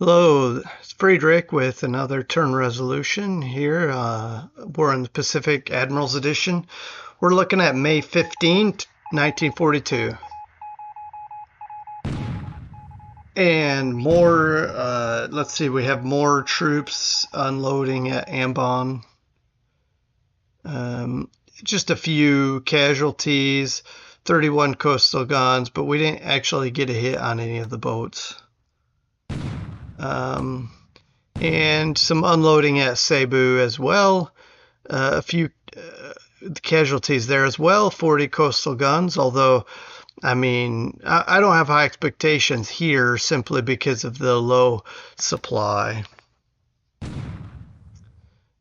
Hello, it's Friedrich with another turn resolution here. War in the Pacific Admiral's Edition. We're looking at May 15th, 1942. And more, let's see, we have more troops unloading at Ambon. Just a few casualties, 31 coastal guns, but we didn't actually get a hit on any of the boats. And some unloading at Cebu as well. A few casualties there as well, 40 coastal guns, although, I mean, I don't have high expectations here simply because of the low supply.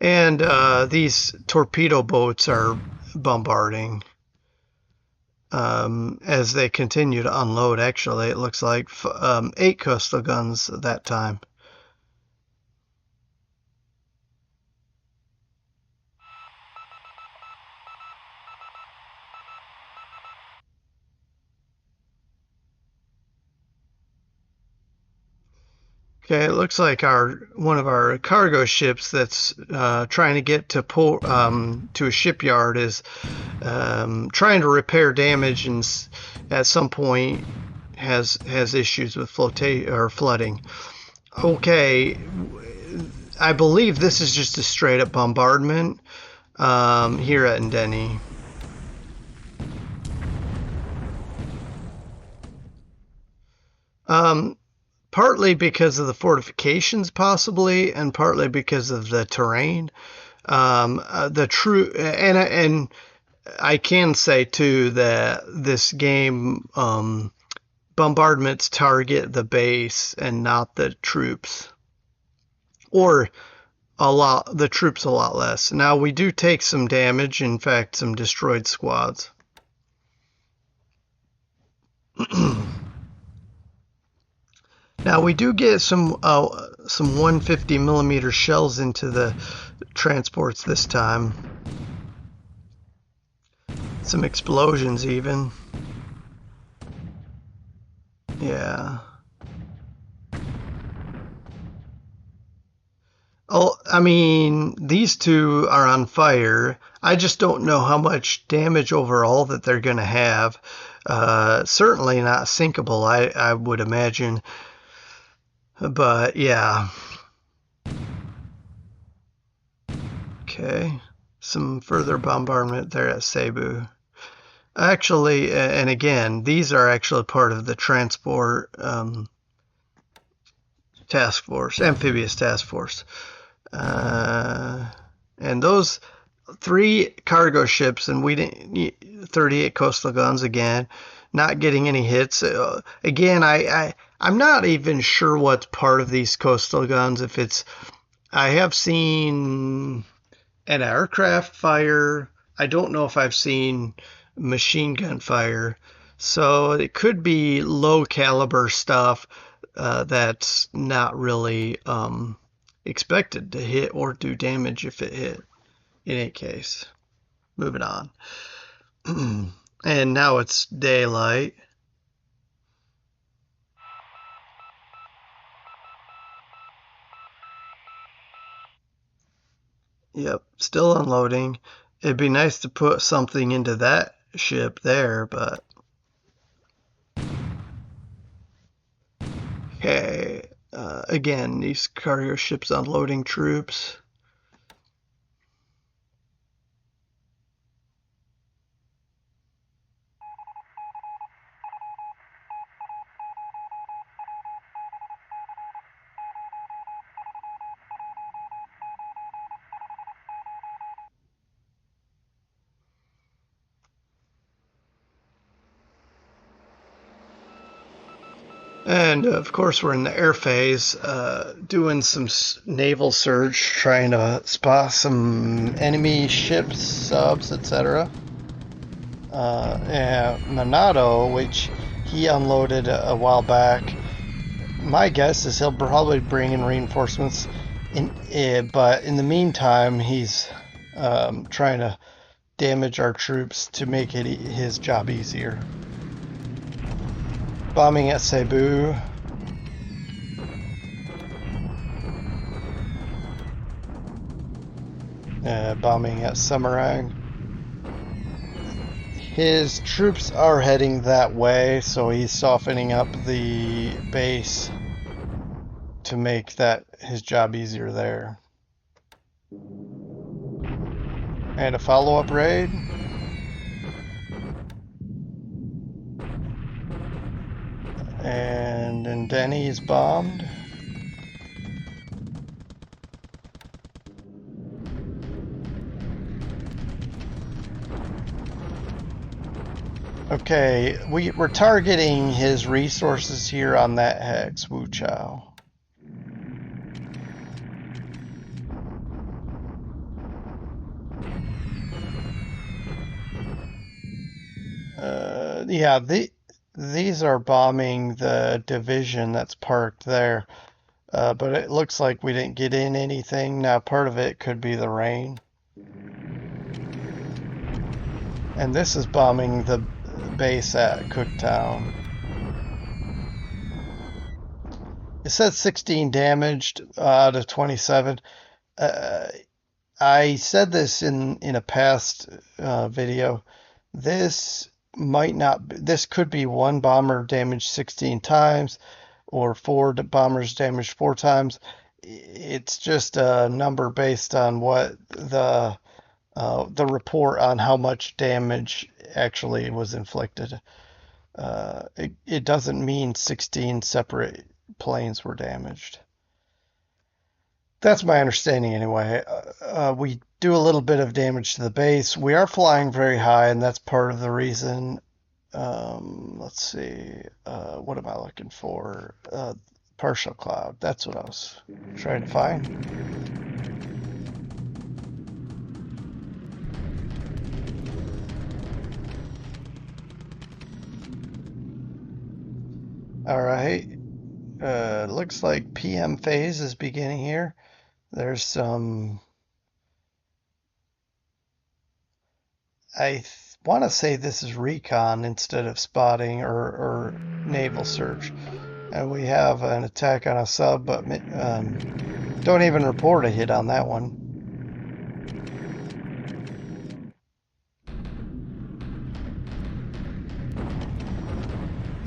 And these torpedo boats are bombarding as they continue to unload. Actually, it looks like 8 coastal guns that time. Okay, it looks like one of our cargo ships that's trying to get to to a shipyard is trying to repair damage, and at some point has issues with flooding. Okay, I believe this is just a straight up bombardment here at Ndeni. Partly because of the fortifications, possibly, and partly because of the terrain. And I can say too that this game bombardments target the base and not the troops, or the troops a lot less. Now we do take some damage, in fact, some destroyed squads. Now we do get some 150 millimeter shells into the transports this time. Some explosions even. Yeah. Oh, I mean, these two are on fire. I just don't know how much damage overall that they're going to have. Certainly not sinkable, I would imagine. But yeah. Okay. Some further bombardment there at Cebu. Actually, and again, these are actually part of the transport task force, amphibious task force. And those 3 cargo ships, and we didn't 38 coastal guns again, not getting any hits. Again, I'm not even sure what's part of these coastal guns. If it's, I have seen an aircraft fire. I don't know if I've seen machine gun fire. So it could be low caliber stuff that's not really expected to hit or do damage if it hit. In any case, moving on. And now it's daylight. Yep, still unloading. It'd be nice to put something into that ship there, but... Okay, again, these cargo ships unloading troops. And of course, we're in the air phase, doing some naval search, trying to spot some enemy ships, subs, etc. And Monado, which he unloaded a while back. My guess is he'll probably bring in reinforcements, but in the meantime, he's trying to damage our troops to make it his job easier. Bombing at Cebu. bombing at Semarang. His troops are heading that way, so he's softening up the base to make that his job easier there. And a follow-up raid. And then Denny is bombed. Okay, we're targeting his resources here on that hex, Wu Chao. Yeah, these are bombing the division that's parked there. But it looks like we didn't get in anything. Now, part of it could be the rain. And this is bombing the base at Cooktown. It says 16 damaged out of 27. I said this in a past video. This might not. This could be one bomber damaged 16 times, or four bombers damaged 4 times. It's just a number based on what the report on how much damage actually was inflicted. It doesn't mean 16 separate planes were damaged. That's my understanding anyway. We do a little bit of damage to the base. We are flying very high, and that's part of the reason. Let's see. What am I looking for? Partial cloud. That's what I was trying to find. All right. Looks like PM phase is beginning here. There's some. I want to say this is recon instead of spotting or naval search. And we have an attack on a sub, but don't even report a hit on that one.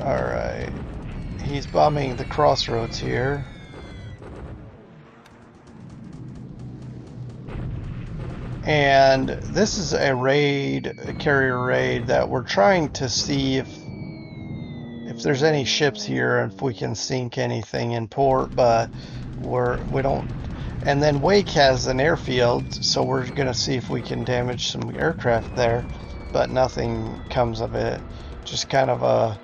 Alright. He's bombing the crossroads here. And this is a raid, a carrier raid, that we're trying to see if there's any ships here, if we can sink anything in port, but we don't. And then Wake has an airfield, so we're gonna see if we can damage some aircraft there, but nothing comes of it. Just kind of a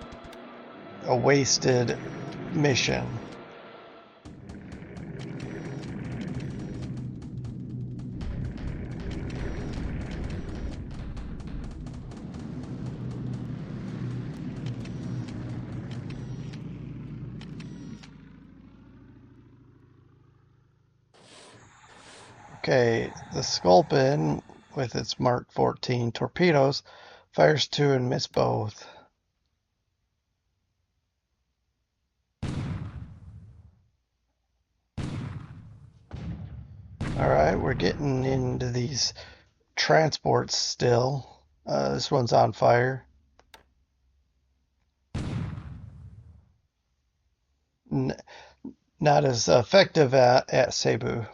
wasted mission. Okay, the Sculpin, with its Mark 14 torpedoes, fires 2 and miss both. Alright, we're getting into these transports still. This one's on fire. Not as effective at Cebu.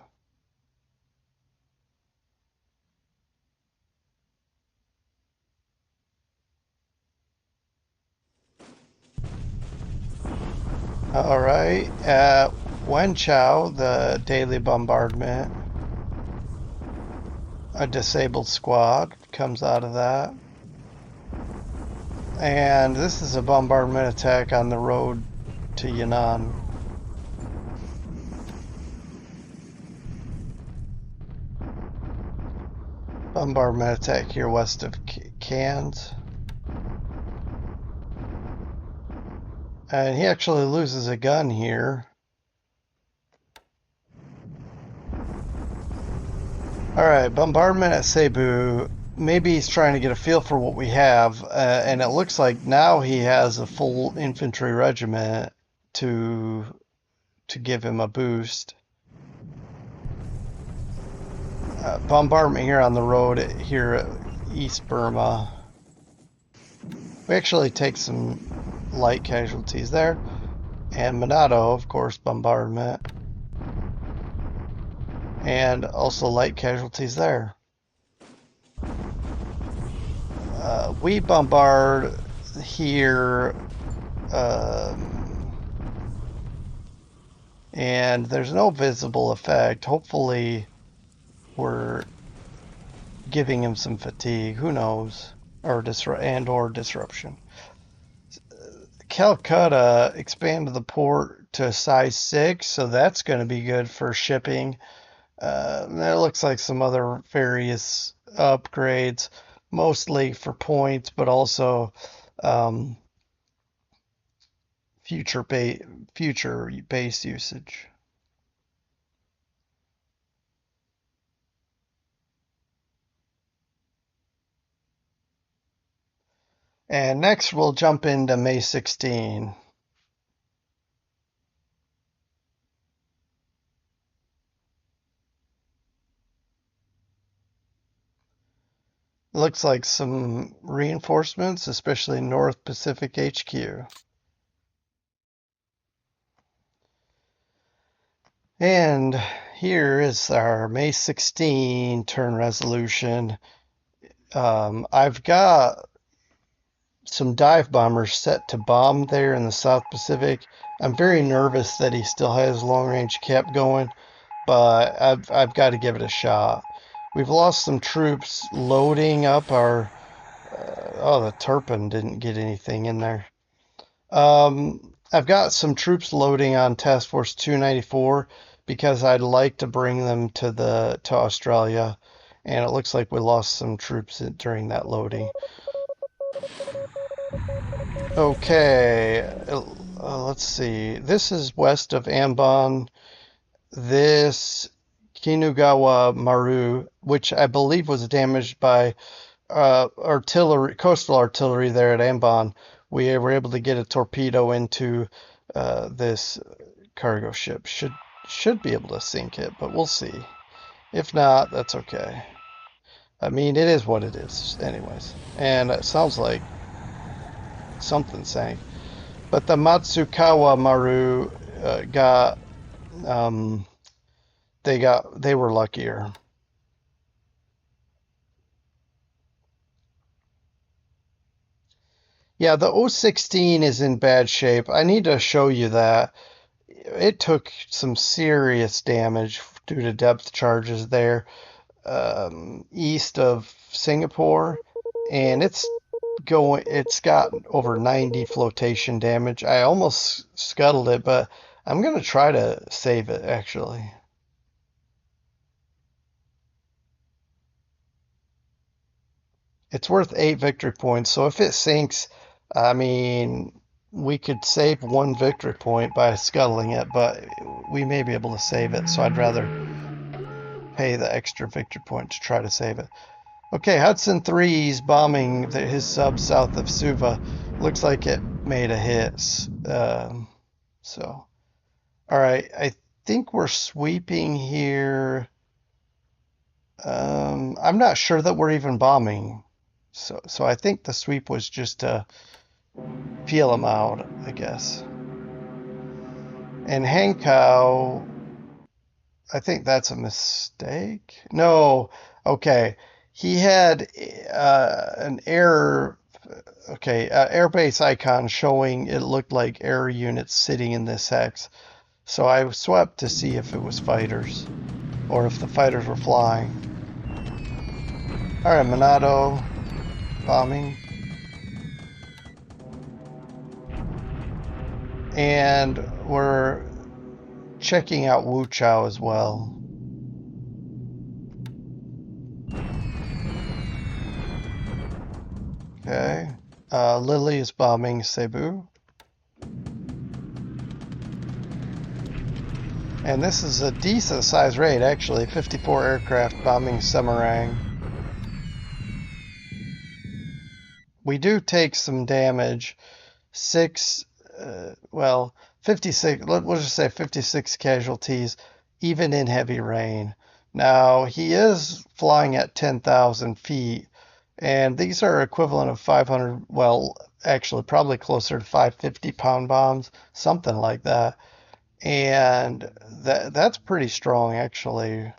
Alright, at Wenchao, the daily bombardment, a disabled squad comes out of that. And this is a bombardment attack on the road to Yan'an. Bombardment attack here west of Cairns. And he actually loses a gun here. Alright, bombardment at Cebu. Maybe he's trying to get a feel for what we have. And it looks like now he has a full infantry regiment to give him a boost. bombardment here on the road here at East Burma. We actually take some light casualties there. And Monado, of course, bombardment. And also light casualties there. We bombard here, and there's no visible effect. Hopefully, we're giving him some fatigue. Who knows? Or disruption. Calcutta expanded the port to size 6, so that's going to be good for shipping. That looks like some other various upgrades, mostly for points, but also um, future base usage. And next we'll jump into May 16. Looks like some reinforcements, especially North Pacific HQ. And here is our May 16 turn resolution. I've got some dive bombers set to bomb there in the South Pacific. I'm very nervous that he still has long range cap going, but I've got to give it a shot. We've lost some troops loading up our. Oh, the Turpin didn't get anything in there. I've got some troops loading on Task Force 294 because I'd like to bring them to Australia, and it looks like we lost some troops during that loading. Okay, let's see. This is west of Ambon. This Kinugawa Maru, which I believe was damaged by coastal artillery there at Ambon. We were able to get a torpedo into this cargo ship. Should be able to sink it, but we'll see. If not, that's okay. I mean, it is what it is, anyways. And it sounds like something sank. But the Matsukawa Maru got they were luckier. Yeah, the O16 is in bad shape. I need to show you that. It took some serious damage due to depth charges there east of Singapore, and it's got over 90 flotation damage. I almost scuttled it, but I'm gonna try to save it actually. It's worth 8 victory points, so if it sinks, I mean, we could save 1 victory point by scuttling it, but we may be able to save it, so I'd rather pay the extra victory point to try to save it. Okay, Hudson 3's bombing his sub south of Suva. Looks like it made a hit. So, all right, I think we're sweeping here. I'm not sure that we're even bombing. So I think the sweep was just to feel them out, I guess. And Hankow, I think that's a mistake. No, okay. He had an error. Okay, airbase icon showing it looked like air units sitting in this hex. So I swept to see if it was fighters or if the fighters were flying. All right, Monado bombing. And we're checking out Wu Chao as well. Okay. Lily is bombing Cebu. And this is a decent sized raid, actually. 54 aircraft bombing Semarang. We do take some damage. 56, we'll just say 56 casualties, even in heavy rain. Now, he is flying at 10,000 feet, and these are equivalent of 500, well, actually, probably closer to 550-pound bombs, something like that. And that's pretty strong, actually.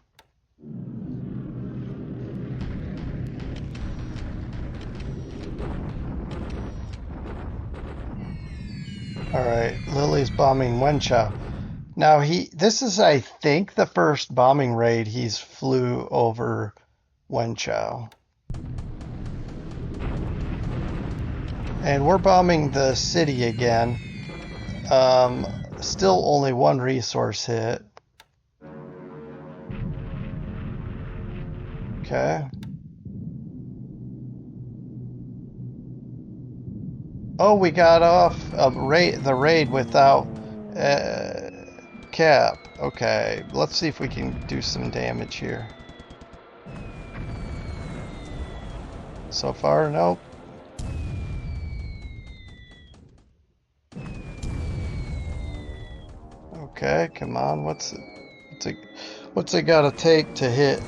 All right, Lily's bombing Wenchao. Now, this is, I think, the first bombing raid he's flew over Wenchao. And we're bombing the city again. Still only one resource hit. Okay. Oh, we got off the raid without uh, cap. Okay, let's see if we can do some damage here. So far, nope. Okay, come on. What's it gotta take to hit?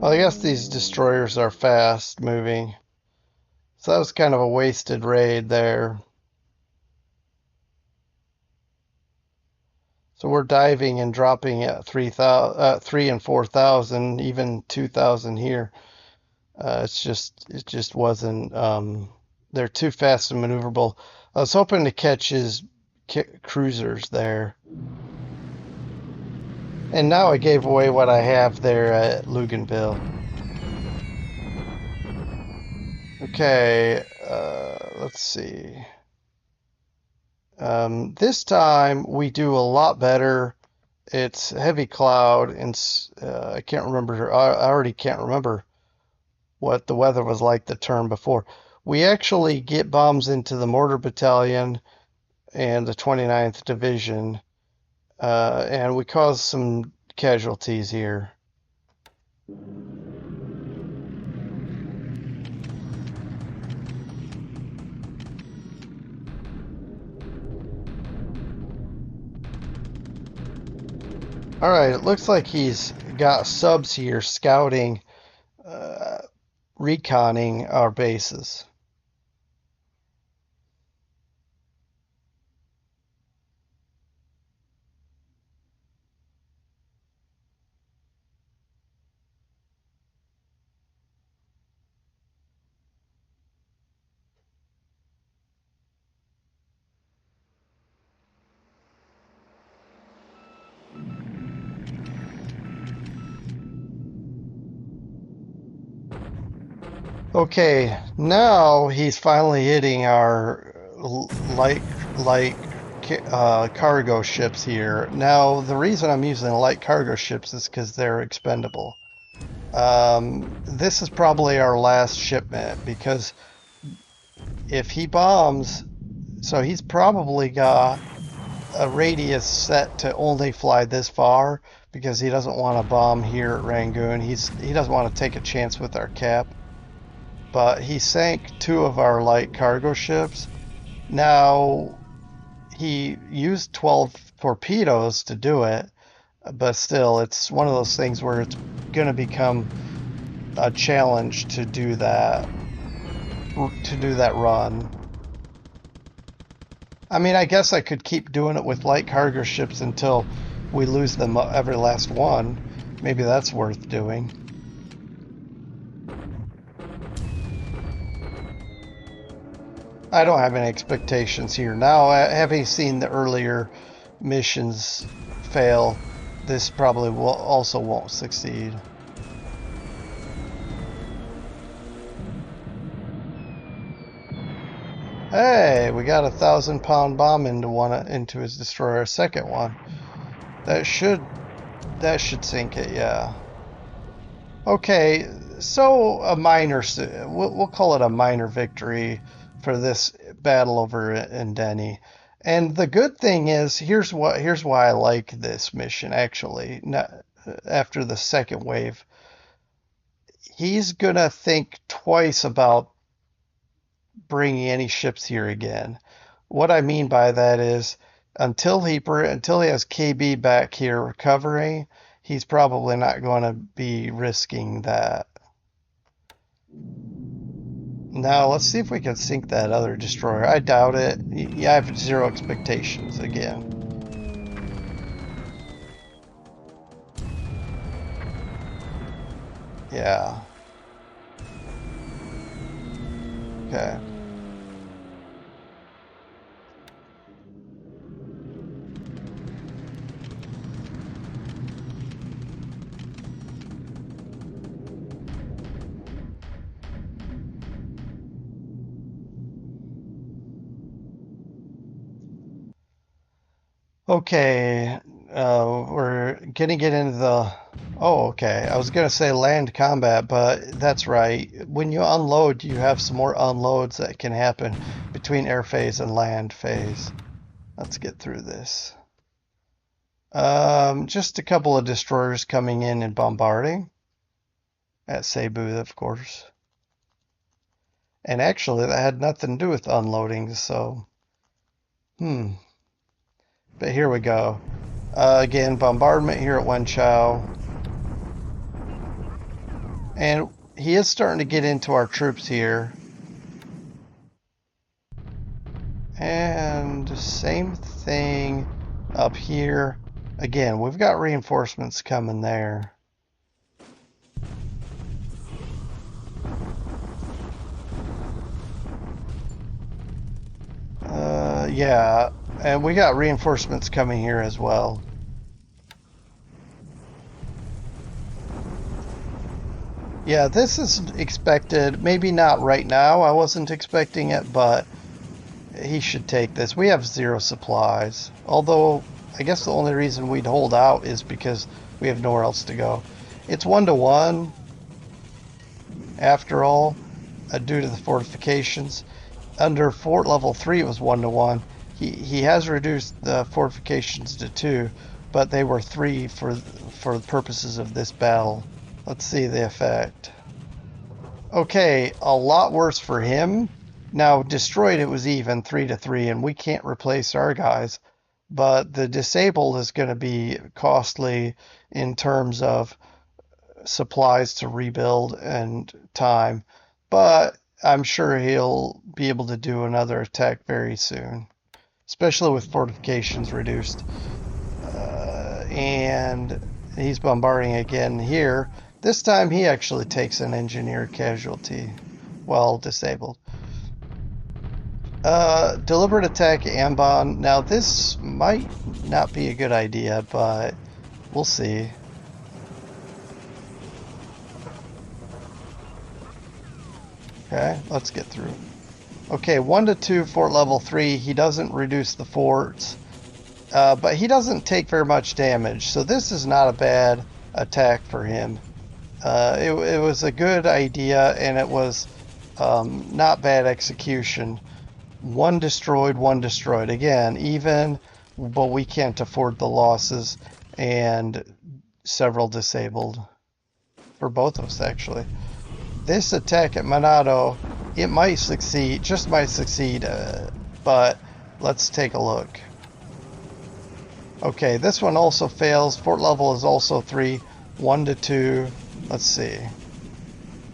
Well, I guess these destroyers are fast moving. So that was kind of a wasted raid there. So we're diving and dropping at 3 and 4,000, even 2,000 here. It just wasn't. They're too fast and maneuverable. I was hoping to catch his cruisers there. And now I gave away what I have there at Luganville. Okay, let's see. This time we do a lot better. It's heavy cloud, and I can't remember. I already can't remember what the weather was like the term before. We actually get bombs into the mortar battalion and the 29th Division, and we cause some casualties here. All right, it looks like he's got subs here scouting, uh, reconning our bases. Okay, now he's finally hitting our light light cargo ships here. Now, the reason I'm using light cargo ships is because they're expendable. This is probably our last shipment because if he bombs, so he's probably got a radius set to only fly this far because he doesn't want to bomb here at Rangoon. He doesn't want to take a chance with our cap. But he sank two of our light cargo ships. Now, he used 12 torpedoes to do it, but still, it's one of those things where it's going to become a challenge to do that run. I mean, I guess I could keep doing it with light cargo ships until we lose them every last one. Maybe that's worth doing. I don't have any expectations here. Now, having seen the earlier missions fail, this probably also won't succeed. Hey, we got a 1,000-pound bomb into his destroyer. Second one. That should sink it. Yeah. Okay, so we'll call it a minor victory for this battle over in Denny. And the good thing is, here's why I like this mission actually. Not, after the second wave, he's gonna think twice about bringing any ships here again. What I mean by that is, until he has KB back here recovering, he's probably not going to be risking that. Now let's see if we can sink that other destroyer. I doubt it. Yeah, I have zero expectations again. Yeah. Okay. Okay, we're gonna get into the. Oh, okay. I was gonna say land combat, but that's right. When you unload, you have some more unloads that can happen between air phase and land phase. Let's get through this. Just a couple of destroyers coming in and bombarding at Cebu, of course. And actually, that had nothing to do with unloading, so hmm. But here we go. Again, bombardment here at Wenchao. And he is starting to get into our troops here. And same thing up here. Again, we've got reinforcements coming there. Yeah, and we got reinforcements coming here as well. Yeah, this is expected. Maybe not right now. I wasn't expecting it, but he should take this. We have zero supplies. Although, I guess the only reason we'd hold out is because we have nowhere else to go. It's 1-to-1, after all, due to the fortifications. Under fort level 3, it was 1-to-1. He has reduced the fortifications to 2, but they were 3 for the purposes of this battle. Let's see the effect. Okay, a lot worse for him. Now, destroyed it was even 3-3, and we can't replace our guys. But the disabled is going to be costly in terms of supplies to rebuild and time. But I'm sure he'll be able to do another attack very soon, especially with fortifications reduced. And he's bombarding again here. This time he actually takes an engineer casualty while disabled. Deliberate attack Ambon. Now this might not be a good idea, but we'll see. Okay, let's get through. Okay, 1-2 fort level 3. He doesn't reduce the forts, but he doesn't take very much damage, so this is not a bad attack for him. It was a good idea, and it was not bad execution. One destroyed, one destroyed. Again, even, but we can't afford the losses, and several disabled for both of us, actually. This attack at Manado, it might succeed, just might succeed, but let's take a look. Okay, this one also fails. Fort level is also 3, 1-2. Let's see.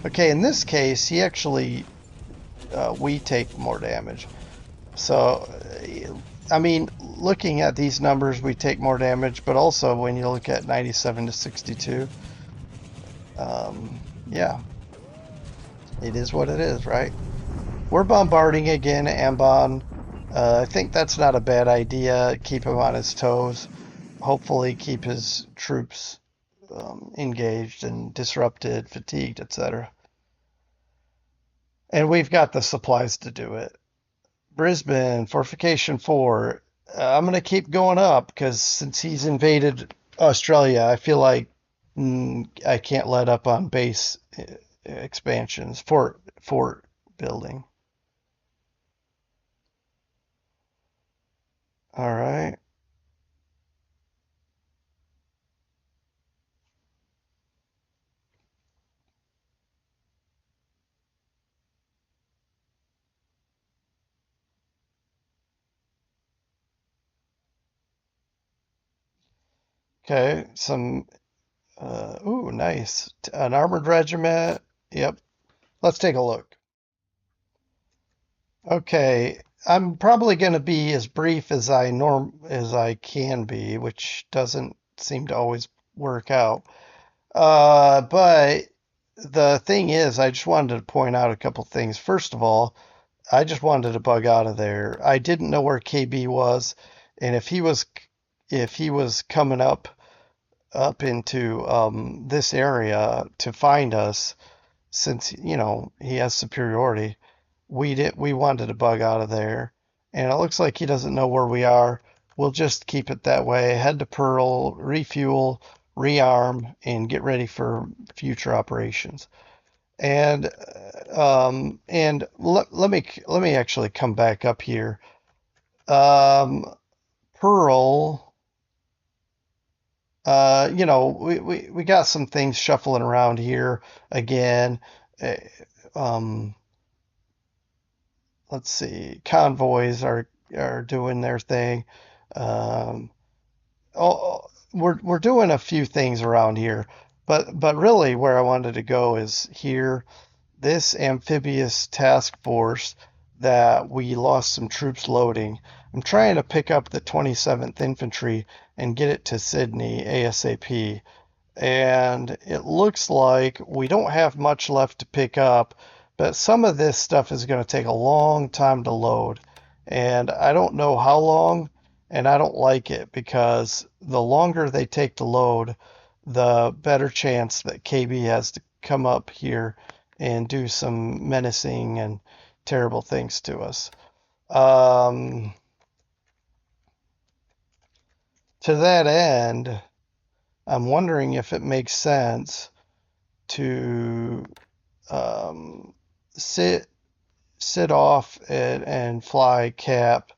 Okay, in this case, he actually, we take more damage. So, I mean, looking at these numbers, we take more damage, but also when you look at 97-62, yeah, it is what it is, right? We're bombarding again, Ambon. I think that's not a bad idea. Keep him on his toes. Hopefully keep his troops engaged and disrupted, fatigued, etc. And we've got the supplies to do it. Brisbane, Fortification 4. I'm going to keep going up because since he's invaded Australia, I feel like I can't let up on base expansions, fort building. All right. Okay. Some, ooh, nice. An armored regiment. Yep. Let's take a look. Okay. I'm probably going to be as brief as I can be, which doesn't seem to always work out. But the thing is, I just wanted to point out a couple things. First of all, I just wanted to bug out of there. I didn't know where KB was, and if he was coming up into this area to find us, since he has superiority, we wanted to bug out of there. And it looks like he doesn't know where we are. We'll just keep it that way. Head to Pearl, refuel, rearm, and get ready for future operations. And let me actually come back up here. Um, Pearl, we got some things shuffling around here again. Uh, Um, let's see, convoys are doing their thing. Um, we're doing a few things around here, but really where I wanted to go is here. This amphibious task force that we lost some troops loading. I'm trying to pick up the 27th Infantry and get it to Sydney ASAP. And it looks like we don't have much left to pick up, but some of this stuff is going to take a long time to load. And I don't know how long, and I don't like it because the longer they take to load, the better chance that KB has to come up here and do some menacing and terrible things to us. Um, to that end, I'm wondering if it makes sense to um, sit sit off and fly cap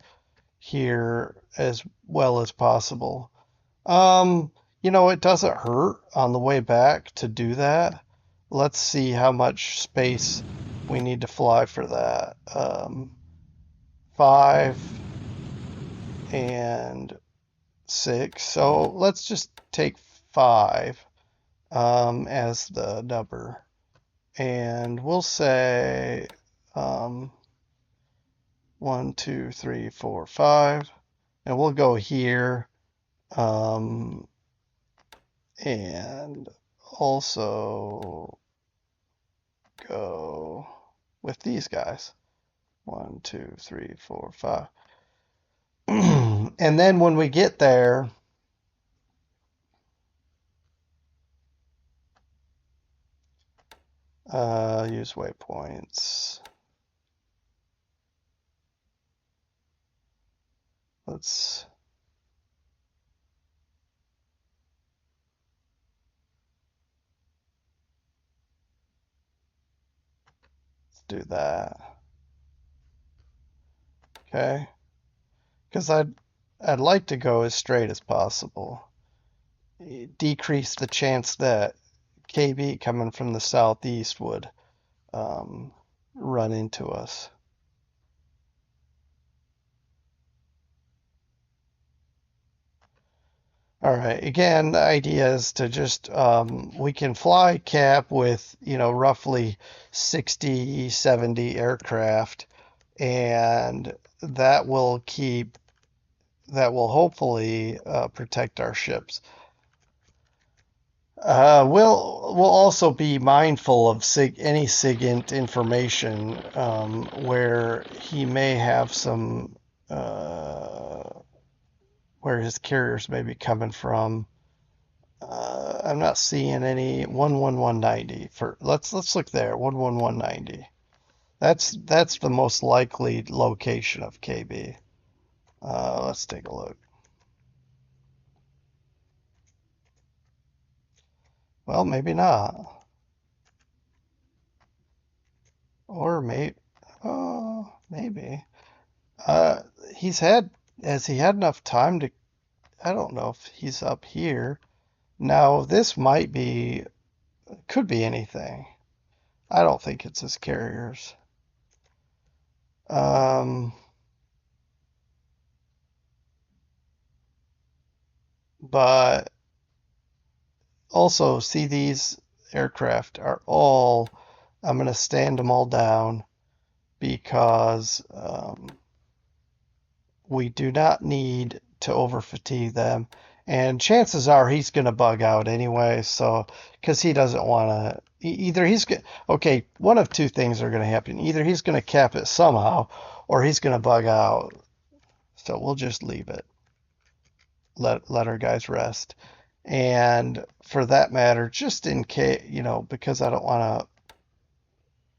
here as well as possible. Um, it doesn't hurt on the way back to do that. Let's see how much space we need to fly for that. 5 and 6. So let's just take 5 as the number. And we'll say um, 1, 2, 3, 4, 5, and we'll go here, um, and also go with these guys. 1, 2, 3, 4, 5. And then when we get there, use waypoints. Let's do that. Okay, because I'd like to go as straight as possible. Decrease the chance that KB coming from the southeast would um, run into us. All right. Again, the idea is to just we can fly cap with roughly 60, 70 aircraft, and that will hopefully protect our ships. We'll also be mindful of any SIGINT information where he may have some where his carriers may be coming from. I'm not seeing any 11190 for let's look there 11190. That's the most likely location of KB. Let's take a look. Well, maybe not, or maybe. Oh, maybe. Uh, he's had Has he had enough time to? I don't know if he's up here. Now, this might be, could be anything. I don't think it's his carriers. Um, but also, see, these aircraft are all, I'm going to stand them all down because we do not need to over fatigue them. And chances are he's going to bug out anyway. So, because he doesn't want to, either he's going okay, one of two things are going to happen. Either he's going to cap it somehow or he's going to bug out. So we'll just leave it. Let our guys rest. And for that matter, just in case, because I don't want to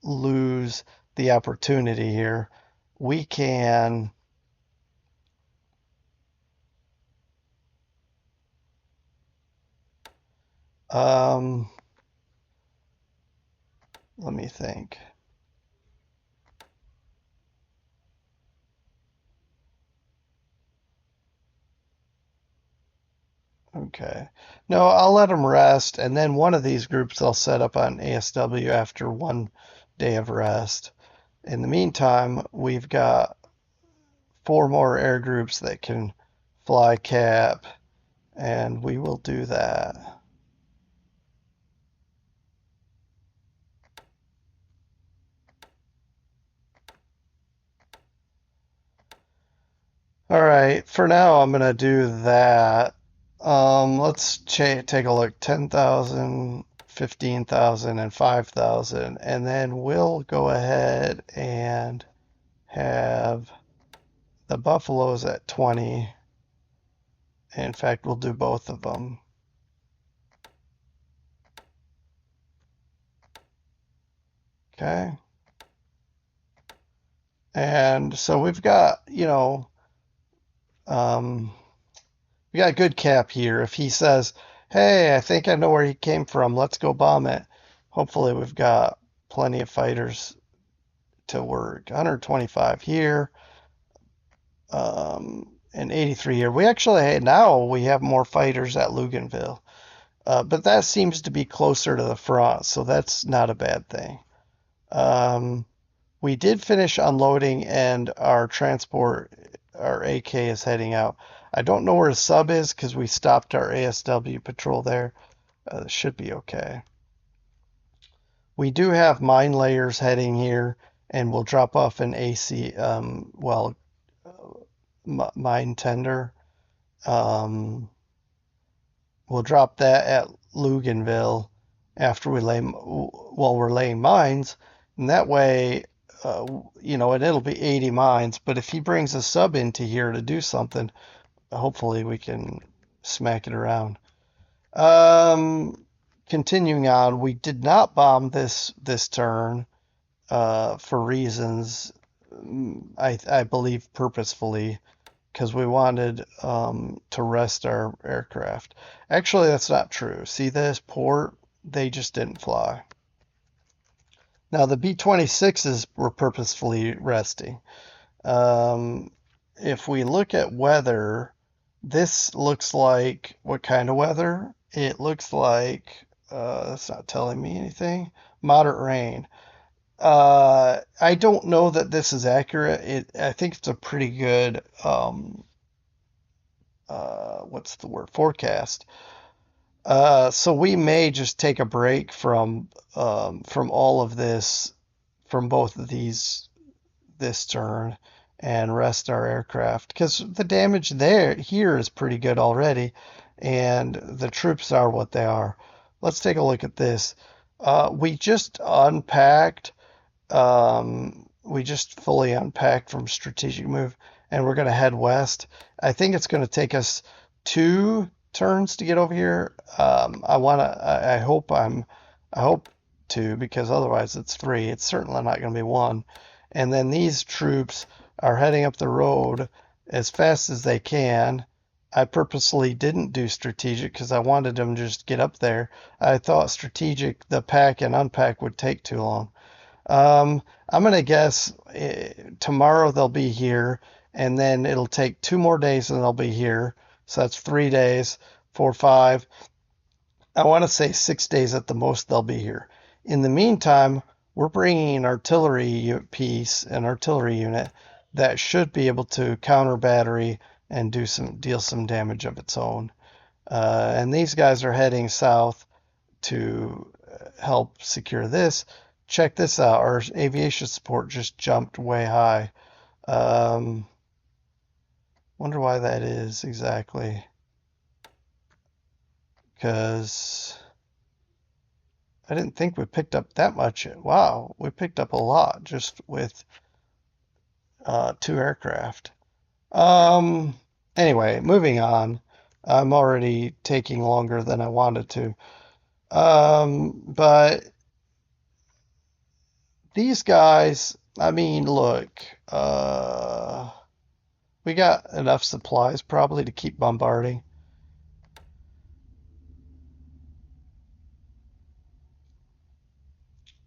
lose the opportunity here, we can um let me think. Okay. No, I'll let them rest, and then one of these groups I'll set up on ASW after one day of rest. In the meantime, we've got four more air groups that can fly cap, and we will do that. All right, for now I'm gonna do that. Let's take a look. 10,000, 15,000, and 5,000, and then we'll go ahead and have the Buffaloes at 20. In fact, we'll do both of them. Okay. And so we've got, um, we got a good cap here. If he says, hey, I think I know where he came from, let's go bomb it. Hopefully we've got plenty of fighters to work. 125 here, and 83 here. We actually, now we have more fighters at Luganville. But that seems to be closer to the front, so that's not a bad thing. Um, we did finish unloading, and our transport, our AK, is heading out. I don't know where his sub is because we stopped our ASW patrol there. It should be okay. We do have mine layers heading here, and we'll drop off an AC, mine tender. Um, we'll drop that at Luganville after while we're laying mines, and that way, and it'll be 80 mines. But if he brings a sub into here to do something, hopefully we can smack it around. Um, Continuing on, we did not bomb this turn for reasons I believe purposefully because we wanted to rest our aircraft. Actually, that's not true. See this port? They just didn't fly. Now, the B-26s were purposefully resting. Um, if we look at weather, this looks like what kind of weather? It looks like, it's not telling me anything. Moderate rain. I don't know that this is accurate. I think it's a pretty good what's the word, forecast. So we may just take a break from all of this, from both of these this turn, and rest our aircraft because the damage here is pretty good already, and the troops are what they are. Let's take a look at this. We just unpacked. We just fully unpacked from strategic move, and we're going to head west. I think it's going to take us 2 turns to get over here. I hope to, because otherwise it's 3. It's certainly not going to be 1. And then these troops are heading up the road as fast as they can. I purposely didn't do strategic because I wanted them to just get up there. I thought strategic, the pack and unpack, would take too long. I'm gonna guess tomorrow they'll be here, and then it'll take 2 more days and they'll be here. So that's 3 days, 4, 5. I want to say 6 days at the most they'll be here. In the meantime, we're bringing an artillery piece, an artillery unit that should be able to counter battery and deal some damage of its own. And these guys are heading south to help secure this. Check this out. Our aviation support just jumped way high. Um, Wonder why that is exactly. Because I didn't think we picked up that much. Wow, we picked up a lot just with 2 aircraft. Um, anyway, moving on. I'm already taking longer than I wanted to. But these guys, I mean, look, we got enough supplies probably to keep bombarding.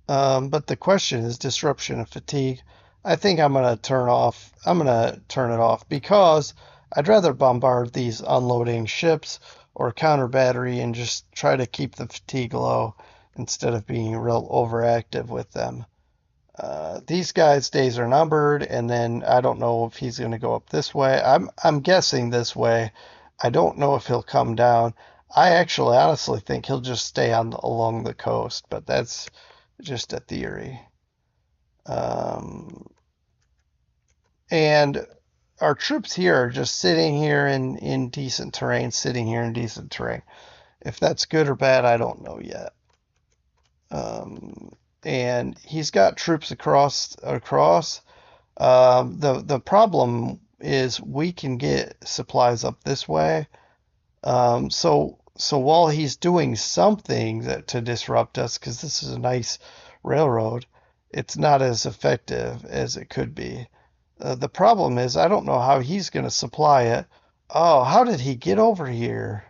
But the question is disruption and fatigue. I think I'm gonna turn it off because I'd rather bombard these unloading ships or counter battery and just try to keep the fatigue low instead of being real overactive with them. These guys' days are numbered, and then I don't know if he's going to go up this way. I'm guessing this way. I don't know if he'll come down. I actually honestly think he'll just stay on along the coast, but that's just a theory. Um, and our troops here are just sitting here in decent terrain, sitting here in decent terrain. If that's good or bad, I don't know yet. Um, and he's got troops across. The problem is we can get supplies up this way. So while he's doing something to disrupt us, because this is a nice railroad, it's not as effective as it could be. The problem is I don't know how he's going to supply it. Oh, how did he get over here?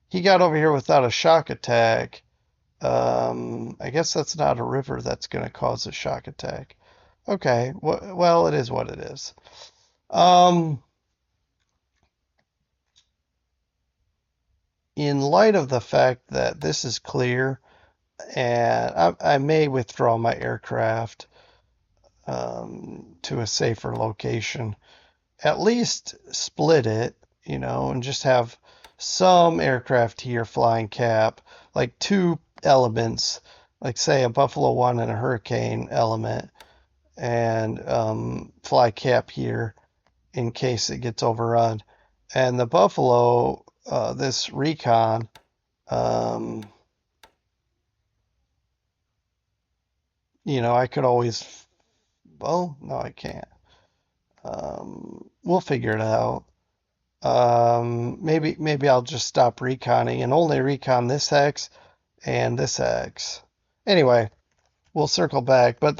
He got over here without a shock attack. I guess that's not a river that's going to cause a shock attack. Okay, well, it is what it is. Um, in light of the fact that this is clear, and I may withdraw my aircraft to a safer location, at least split it, and just have some aircraft here flying cap, like 2 elements, like say a Buffalo One and a Hurricane element, and fly cap here in case it gets overrun. And the Buffalo, this recon, um, I could always, well, no, I can't. We'll figure it out. Maybe I'll just stop reconning and only recon this hex and this hex. Anyway, we'll circle back, but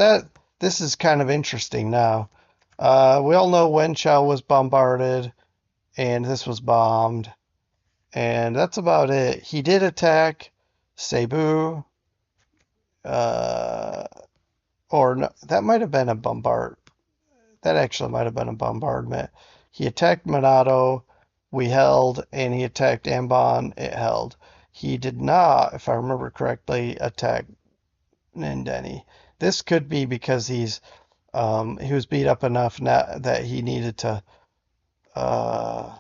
this is kind of interesting now. We all know Wenchao was bombarded and this was bombed, and that's about it. He did attack Cebu, uh, or no, that might have been a bombard. That actually might have been a bombardment. He attacked Monado, we held, and he attacked Ambon, it held. He did not, if I remember correctly, attack Nindeni. This could be because he was beat up enough that uh,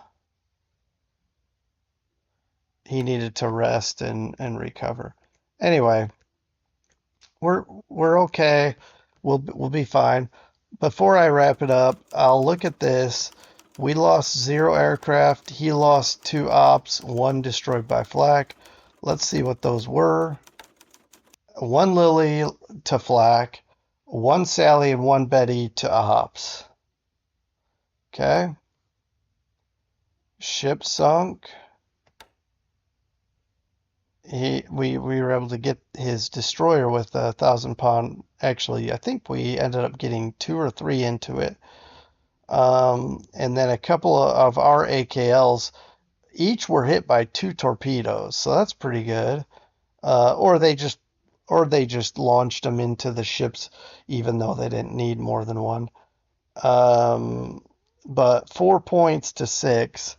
he needed to rest and recover. Anyway, we're okay. We'll be fine. Before I wrap it up, I'll look at this. We lost 0 aircraft. He lost 2 ops, 1 destroyed by flak. Let's see what those were. 1 Lily to flak, 1 Sally, and 1 Betty to ops. Okay. Ship sunk. We were able to get his destroyer with 1,000 pound. Actually, I think we ended up getting 2 or 3 into it. And then a couple of our AKLs, each were hit by 2 torpedoes, so that's pretty good. Or they just launched them into the ships, even though they didn't need more than one. Um, but 4 points to six,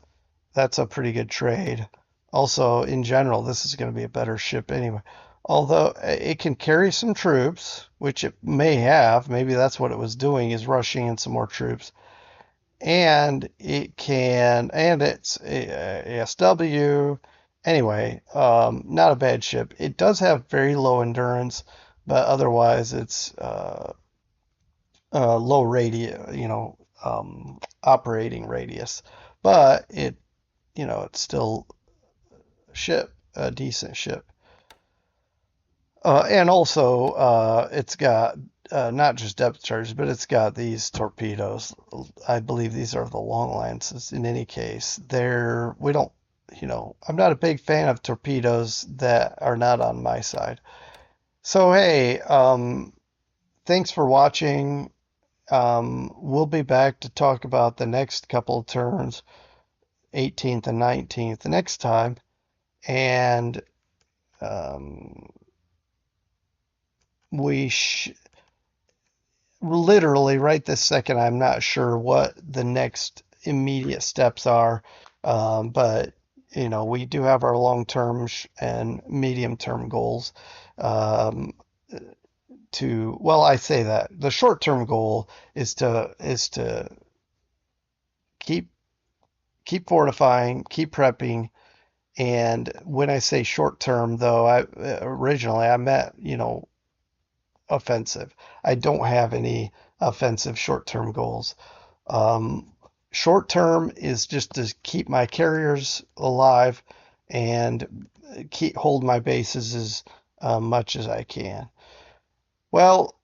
that's a pretty good trade. Also, in general, this is going to be a better ship anyway. Although it can carry some troops, which it may have. Maybe that's what it was doing, is rushing in some more troops. And it's ASW. Anyway, not a bad ship. It does have very low endurance, but otherwise it's low radius, operating radius. But it's still a decent ship. And also, it's got not just depth charges, but it's got these torpedoes. I believe these are the long lances. In any case, we don't, I'm not a big fan of torpedoes that are not on my side. So, hey, thanks for watching. We'll be back to talk about the next couple of turns, 18th and 19th, the next time. And um, we literally right this second, I'm not sure what the next immediate steps are, but we do have our long-term and medium-term goals. Um, well, I say that the short-term goal is to keep keep fortifying, keep prepping, and when I say short-term, though, originally I meant offensive. I don't have any offensive short-term goals. Um, Short term is just to keep my carriers alive and hold my bases as much as I can. Well,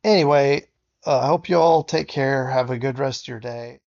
anyway, I hope you all take care. Have a good rest of your day.